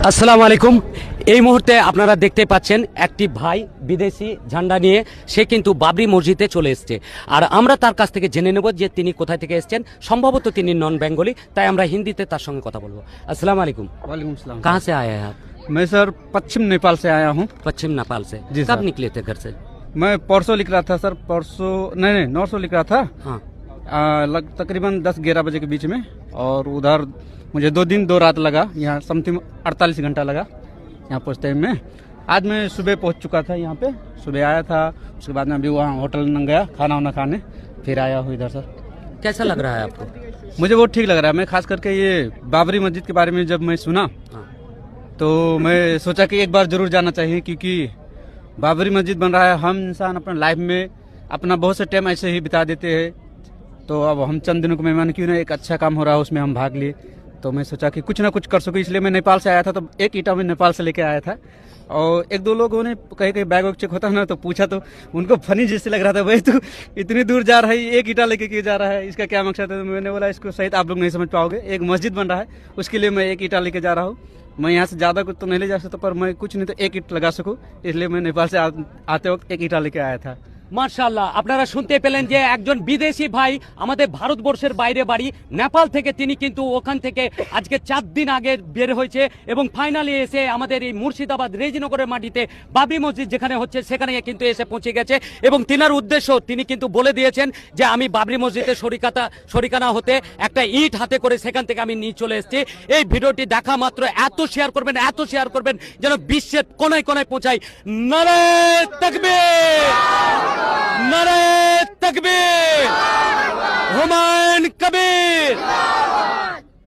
আসসালামু আলাইকুম। এই মুহূর্তে আপনারা দেখতে পাচ্ছেন একটি ভাই বিদেশি ঝান্ডা নিয়ে সে কিন্তু বাবরি মসজিদে চলে এসেছে। আর আমরা তার কাছ থেকে জেনে নেব যে তিনি কোথায় থেকে এসেছেন। সম্ভবত তিনি নন বেঙ্গলি, তাই আমরা হিন্দিতে তার সঙ্গে কথা বলবো। আসসালামু আলাইকুম। वालेकुम सलाम। कहाँ से आए हैं आप? मैं सर पश्चिम नेपाल से आया हूँ। पश्चिम नेपाल से। जी कब सर। निकले थे घर से? मैं परसों लिख रहा था सर, परसों नहीं 900 लिख रहा था। हाँ। तकरीबन 10-11 बजे के बीच में, और उधर मुझे 2 दिन 2 रात लगा, यहाँ समथिंग 48 घंटा लगा यहाँ पहुँचते में। आज मैं सुबह पहुँच चुका था यहाँ पे, सुबह आया था। उसके बाद में अभी वहाँ होटल न गया खाना वाना खाने, फिर आया हूँ इधर सर। कैसा लग रहा है आपको? मुझे बहुत ठीक लग रहा है। मैं खास करके ये बाबरी मस्जिद के बारे में जब मैं सुना हाँ। तो मैं सोचा कि एक बार जरूर जाना चाहिए, क्योंकि बाबरी मस्जिद बन रहा है। हम इंसान अपने लाइफ में अपना बहुत से टाइम ऐसे ही बिता देते हैं, तो अब हम चंद दिनों को मेहमान क्यों ना, एक अच्छा काम हो रहा है उसमें हम भाग लिए। तो मैं सोचा कि कुछ ना कुछ कर सकूँ, इसलिए मैं नेपाल से आया था। तो एक ईटा मैं नेपाल से लेके आया था, और 1-2 लोगों ने कहीं कहीं बैग वैग चेक होता है ना, तो पूछा तो उनको फनी जैसे लग रहा था, भाई तू इतनी दूर जा रहा है, एक ईटा लेके क्यों जा रहा है, इसका क्या मकसद है। तो मैंने बोला इसको शायद आप लोग नहीं समझ पाओगे, एक मस्जिद बन रहा है उसके लिए मैं एक ईटा लेके जा रहा हूँ। मैं यहाँ से ज़्यादा कुछ तो नहीं ले जा सकता, पर मैं कुछ नहीं तो एक ईट लगा सकूँ, इसलिए मैं नेपाल से आते वक्त एक ईटा लेके आया था। মার্শাল্লাহ, আপনারা শুনতে পেলেন যে একজন বিদেশি ভাই আমাদের ভারতবর্ষের বাইরে বাড়ি, নেপাল থেকে তিনি কিন্তু ওখান থেকে আজকে 4 দিন আগে বের হয়েছে এবং ফাইনালি এসে আমাদের এই মুর্শিদাবাদ রেজিনগরের মাটিতে বাবরি মসজিদ যেখানে হচ্ছে সেখানে কিন্তু এসে পৌঁছে গেছে। এবং তিনার উদ্দেশ্য তিনি কিন্তু বলে দিয়েছেন যে আমি বাবরি মসজিদে শরিকানা হতে একটা ইট হাতে করে সেখান থেকে আমি নিয়ে চলে এসেছি। এই ভিডিওটি দেখা মাত্র এত শেয়ার করবেন যেন বিশ্বের কোনায় কোনায় পৌঁছায়। নারে তাকবীর, নারে তাকবীর, হুমায়ুন কবির।